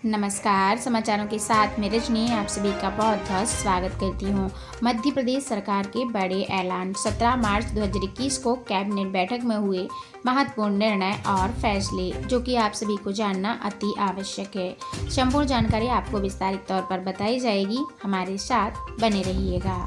नमस्कार, समाचारों के साथ मैं रजनी आप सभी का बहुत बहुत स्वागत करती हूँ। मध्य प्रदेश सरकार के बड़े ऐलान। 17 मार्च 2021 को कैबिनेट बैठक में हुए महत्वपूर्ण निर्णय और फैसले, जो कि आप सभी को जानना अति आवश्यक है। संपूर्ण जानकारी आपको विस्तारित तौर पर बताई जाएगी, हमारे साथ बने रहिएगा।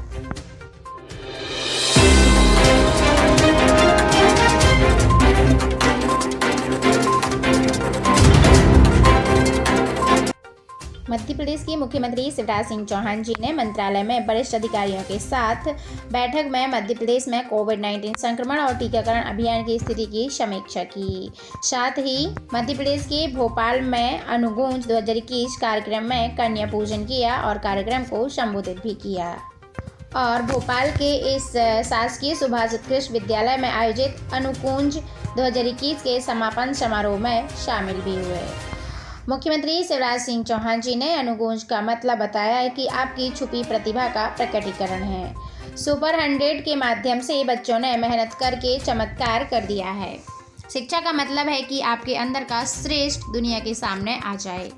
मध्य प्रदेश के मुख्यमंत्री शिवराज सिंह चौहान जी ने मंत्रालय में वरिष्ठ अधिकारियों के साथ बैठक में मध्य प्रदेश में कोविड-19 संक्रमण और टीकाकरण अभियान की स्थिति की समीक्षा की। साथ ही मध्य प्रदेश के भोपाल में अनुगूंज 2021 कार्यक्रम में कन्या पूजन किया और कार्यक्रम को संबोधित भी किया और भोपाल के इस शासकीय सुभाष उत्कृष्ट विद्यालय में आयोजित अनुगूंज 2021 के समापन समारोह में शामिल भी हुए। मुख्यमंत्री शिवराज सिंह चौहान जी ने अनुगूंज का मतलब बताया है कि आपकी छुपी प्रतिभा का प्रकटीकरण है। सुपर 100 के माध्यम से बच्चों ने मेहनत करके चमत्कार कर दिया है। शिक्षा का मतलब है कि आपके अंदर का श्रेष्ठ दुनिया के सामने आ जाए।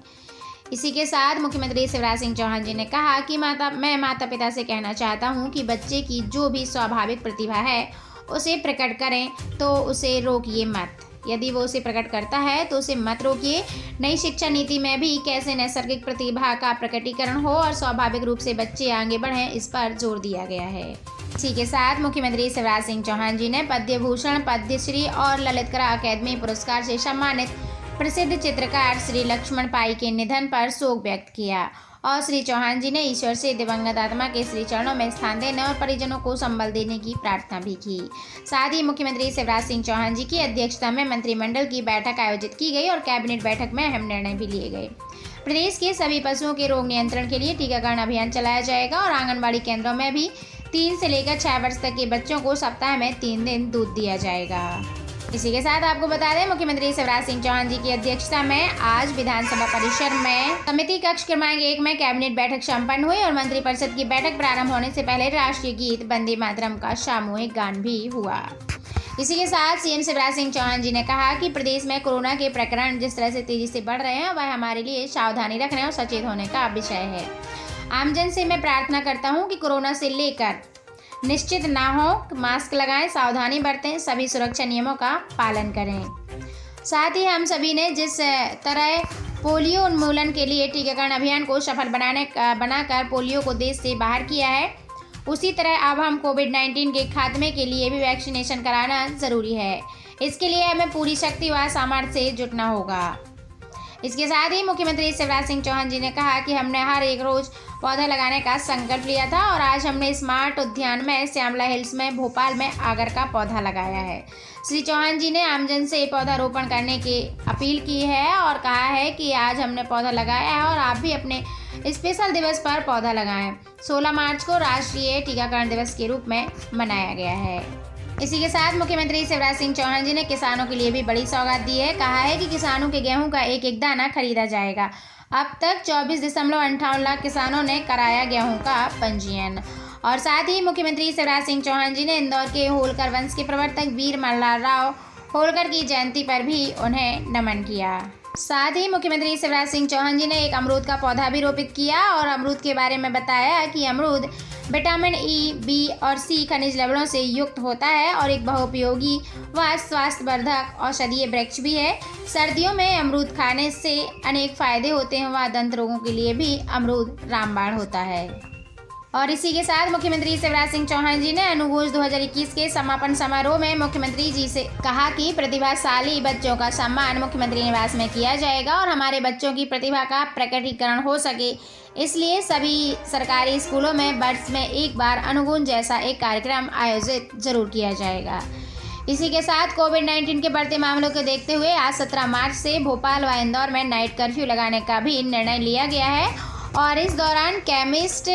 इसी के साथ मुख्यमंत्री शिवराज सिंह चौहान जी ने कहा कि मैं माता पिता से कहना चाहता हूं कि बच्चे की जो भी स्वाभाविक प्रतिभा है उसे प्रकट करें, तो उसे रोकिए मत। यदि वो उसे प्रकट करता है तो उसे मत रोकिए। नई शिक्षा नीति में भी कैसे नैसर्गिक प्रतिभा का प्रकटीकरण हो और स्वाभाविक रूप से बच्चे आगे बढ़ें, इस पर जोर दिया गया है। इसी के साथ मुख्यमंत्री शिवराज सिंह चौहान जी ने पद्म भूषण, पद्मश्री और ललित कला अकादमी पुरस्कार से सम्मानित प्रसिद्ध चित्रकार श्री लक्ष्मण पाई के निधन पर शोक व्यक्त किया और श्री चौहान जी ने ईश्वर से दिवंगत आत्मा के श्री चरणों में स्थान देने और परिजनों को संबल देने की प्रार्थना भी की। साथ ही मुख्यमंत्री शिवराज सिंह चौहान जी की अध्यक्षता में मंत्रिमंडल की बैठक आयोजित की गई और कैबिनेट बैठक में अहम निर्णय भी लिए गए। प्रदेश के सभी पशुओं के रोग नियंत्रण के लिए टीकाकरण अभियान चलाया जाएगा और आंगनबाड़ी केंद्रों में भी 3 से लेकर 6 वर्ष तक के बच्चों को सप्ताह में 3 दिन दूध दिया जाएगा। इसी के साथ आपको बता दें, मुख्यमंत्री शिवराज सिंह चौहान जी की अध्यक्षता में आज विधानसभा परिसर में समिति कक्ष क्रमांक 1 में कैबिनेट बैठक संपन्न हुई और मंत्रिपरिषद की बैठक प्रारंभ होने से पहले राष्ट्रीय गीत वंदे मातरम का सामूहिक गान भी हुआ। इसी के साथ सीएम शिवराज सिंह चौहान जी ने कहा कि प्रदेश में कोरोना के प्रकरण जिस तरह से तेजी से बढ़ रहे हैं, वह हमारे लिए सावधानी रखने और सचेत होने का विषय है। आमजन से मैं प्रार्थना करता हूँ कि कोरोना से लेकर निश्चित ना हो, मास्क लगाएं, सावधानी बरतें, सभी सुरक्षा नियमों का पालन करें। साथ ही हम सभी ने जिस तरह पोलियो उन्मूलन के लिए टीकाकरण अभियान को सफल बनाकर पोलियो को देश से बाहर किया है, उसी तरह अब हम कोविड-19 के खात्मे के लिए भी वैक्सीनेशन कराना ज़रूरी है। इसके लिए हमें पूरी शक्ति व सामर्थ्य से जुटना होगा। इसके साथ ही मुख्यमंत्री शिवराज सिंह चौहान जी ने कहा कि हमने हर एक रोज पौधा लगाने का संकल्प लिया था और आज हमने स्मार्ट उद्यान में श्यामला हिल्स में भोपाल में आगर का पौधा लगाया है। श्री चौहान जी ने आमजन से पौधारोपण करने की अपील की है और कहा है कि आज हमने पौधा लगाया है और आप भी अपने स्पेशल दिवस पर पौधा लगाएं। 16 मार्च को राष्ट्रीय टीकाकरण दिवस के रूप में मनाया गया है। इसी के साथ मुख्यमंत्री शिवराज सिंह चौहान जी ने किसानों के लिए भी बड़ी सौगात दी है। कहा है कि किसानों के गेहूं का एक एक दाना खरीदा जाएगा। अब तक 24.58 लाख किसानों ने कराया गेहूं का पंजीयन। और साथ ही मुख्यमंत्री शिवराज सिंह चौहान जी ने इंदौर के होलकर वंश के प्रवर्तक वीर मल्हारराव होलकर की जयंती पर भी उन्हें नमन किया। साथ ही मुख्यमंत्री शिवराज सिंह चौहान जी ने एक अमरूद का पौधा भी रोपित किया और अमरूद के बारे में बताया कि अमरूद विटामिन ई, बी और सी खनिज लवणों से युक्त होता है और एक बहुपयोगी व स्वास्थ्यवर्धक औषधीय वृक्ष भी है। सर्दियों में अमरूद खाने से अनेक फायदे होते हैं व दंत रोगों के लिए भी अमरूद रामबाण होता है। और इसी के साथ मुख्यमंत्री शिवराज सिंह चौहान जी ने अनुगूंज 2021 के समापन समारोह में मुख्यमंत्री जी से कहा कि प्रतिभाशाली बच्चों का सम्मान मुख्यमंत्री निवास में किया जाएगा और हमारे बच्चों की प्रतिभा का प्रकटीकरण हो सके, इसलिए सभी सरकारी स्कूलों में वर्ष में एक बार अनुगूंज जैसा एक कार्यक्रम आयोजित जरूर किया जाएगा। इसी के साथ कोविड-19 के बढ़ते मामलों को देखते हुए आज 17 मार्च से भोपाल व इंदौर में नाइट कर्फ्यू लगाने का भी निर्णय लिया गया है और इस दौरान केमिस्ट,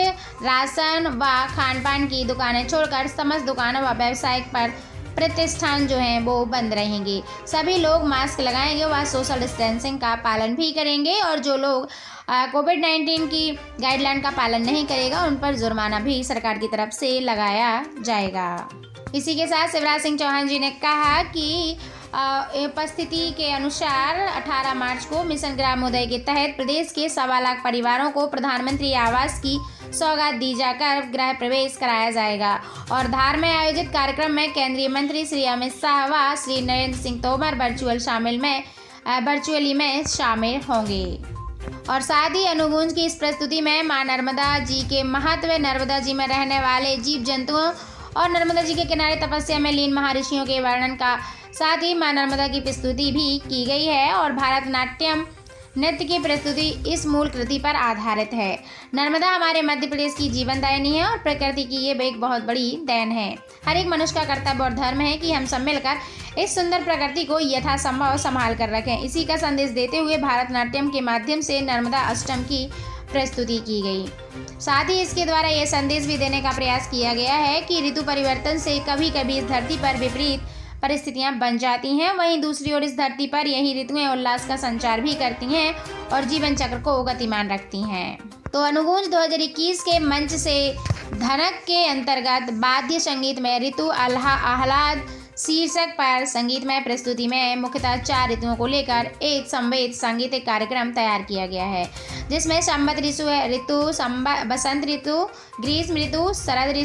राशन व खानपान की दुकानें छोड़कर समस्त दुकानों व व्यावसायिक पर प्रतिष्ठान जो हैं वो बंद रहेंगे। सभी लोग मास्क लगाएंगे व सोशल डिस्टेंसिंग का पालन भी करेंगे और जो लोग कोविड-19 की गाइडलाइन का पालन नहीं करेगा उन पर जुर्माना भी सरकार की तरफ से लगाया जाएगा। इसी के साथ शिवराज सिंह चौहान जी ने कहा कि उपस्थिति के अनुसार 18 मार्च को मिशन ग्रामोदय के तहत प्रदेश के 1.25 लाख परिवारों को प्रधानमंत्री आवास की सौगात दी जाकर गृह प्रवेश कराया जाएगा। और धार में आयोजित कार्यक्रम में केंद्रीय मंत्री श्री अमित शाह व श्री नरेंद्र सिंह तोमर वर्चुअली में शामिल होंगे। और साथ ही अनुगूंज की इस प्रस्तुति में मां नर्मदा जी के महत्व, नर्मदा जी में रहने वाले जीव जंतुओं और नर्मदा जी के किनारे तपस्या में लीन महर्षियों के वर्णन का साथ ही मां नर्मदा की प्रस्तुति भी की गई है। और भारतनाट्यम नृत्य की प्रस्तुति इस मूल कृति पर आधारित है। नर्मदा हमारे मध्य प्रदेश की जीवनदायिनी है और प्रकृति की ये एक बहुत बड़ी देन है। हर एक मनुष्य का कर्तव्य और धर्म है कि हम सब मिलकर इस सुंदर प्रकृति को यथासंभव संभाल कर रखें। इसी का संदेश देते हुए भारतनाट्यम के माध्यम से नर्मदा अष्टम की प्रस्तुति की गई। साथ ही इसके द्वारा यह संदेश भी देने का प्रयास किया गया है कि ऋतु परिवर्तन से कभी कभी इस धरती पर विपरीत परिस्थितियां बन जाती हैं, वहीं दूसरी ओर इस धरती पर यही ऋतुएं उल्लास का संचार भी करती हैं और जीवन चक्र को गतिमान रखती हैं। तो अनुगूंज 2021 के मंच से धनक के अंतर्गत वाद्य संगीत में ऋतु आह्लाद शीर्षक पर संगीतमय प्रस्तुति में मुख्यतः 4 ऋतुओं को लेकर एक संवेद सांगीतिक कार्यक्रम तैयार किया गया है, जिसमें संबत ऋतु, बसंत ऋतु, ग्रीष्म ऋतु, शरद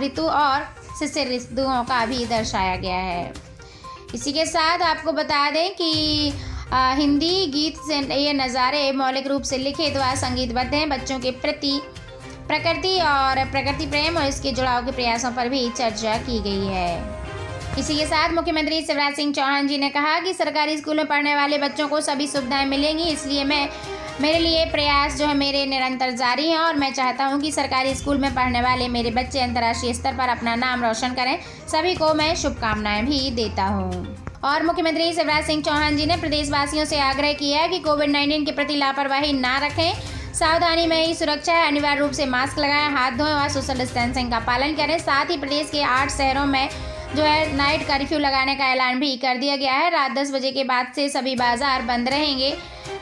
ऋतु और शिशिर ऋतुओं का भी दर्शाया गया है। इसी के साथ आपको बता दें कि हिंदी गीत से ये नज़ारे मौलिक रूप से लिखित व संगीतबद्ध हैं। बच्चों के प्रति प्रकृति और प्रकृति प्रेम और इसके जुड़ाव के प्रयासों पर भी चर्चा की गई है। इसी के साथ मुख्यमंत्री शिवराज सिंह चौहान जी ने कहा कि सरकारी स्कूल में पढ़ने वाले बच्चों को सभी सुविधाएं मिलेंगी, इसलिए मेरे लिए प्रयास जो है मेरे निरंतर जारी हैं और मैं चाहता हूं कि सरकारी स्कूल में पढ़ने वाले मेरे बच्चे अंतर्राष्ट्रीय स्तर पर अपना नाम रोशन करें। सभी को मैं शुभकामनाएं भी देता हूं। और मुख्यमंत्री शिवराज सिंह चौहान जी ने प्रदेशवासियों से आग्रह किया है कि कोविड-19 के प्रति लापरवाही ना रखें, सावधानी में ही सुरक्षा है। अनिवार्य रूप से मास्क लगाएं, हाथ धोएं और सोशल डिस्टेंसिंग का पालन करें। साथ ही प्रदेश के 8 शहरों में जो है नाइट कर्फ्यू लगाने का ऐलान भी कर दिया गया है। रात 10 बजे के बाद से सभी बाजार बंद रहेंगे,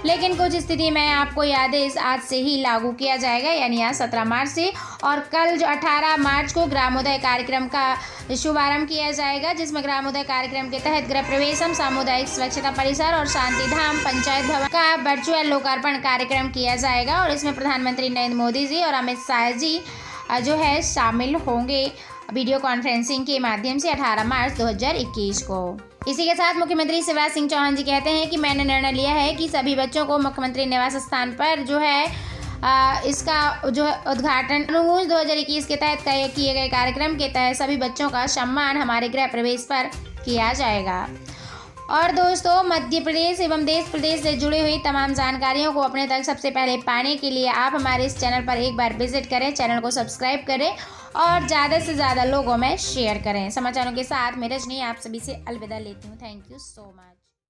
लेकिन कुछ स्थिति में आपको यह आदेश आज से ही लागू किया जाएगा, यानी आज 17 मार्च से। और कल जो 18 मार्च को ग्रामोदय कार्यक्रम का शुभारंभ किया जाएगा, जिसमें ग्रामोदय कार्यक्रम के तहत गृह प्रवेशम, सामुदायिक स्वच्छता परिसर और शांतिधाम पंचायत भवन का वर्चुअल लोकार्पण कार्यक्रम किया जाएगा। और इसमें प्रधानमंत्री नरेंद्र मोदी जी और अमित शाह जी जो है शामिल होंगे वीडियो कॉन्फ्रेंसिंग के माध्यम से 18 मार्च 2021 को। इसी के साथ मुख्यमंत्री शिवराज सिंह चौहान जी कहते हैं कि मैंने निर्णय लिया है कि सभी बच्चों को मुख्यमंत्री निवास स्थान पर जो है इसका जो है उद्घाटन अनुगूंज 2021 के तहत किए गए कार्यक्रम के तहत सभी बच्चों का सम्मान हमारे गृह प्रवेश पर किया जाएगा। और दोस्तों, मध्य प्रदेश एवं देश प्रदेश से जुड़ी हुई तमाम जानकारियों को अपने तक सबसे पहले पाने के लिए आप हमारे इस चैनल पर एक बार विजिट करें, चैनल को सब्सक्राइब करें और ज़्यादा से ज़्यादा लोगों में शेयर करें। समाचारों के साथ मैं रजनी आप सभी से अलविदा लेती हूँ। Thank you so much.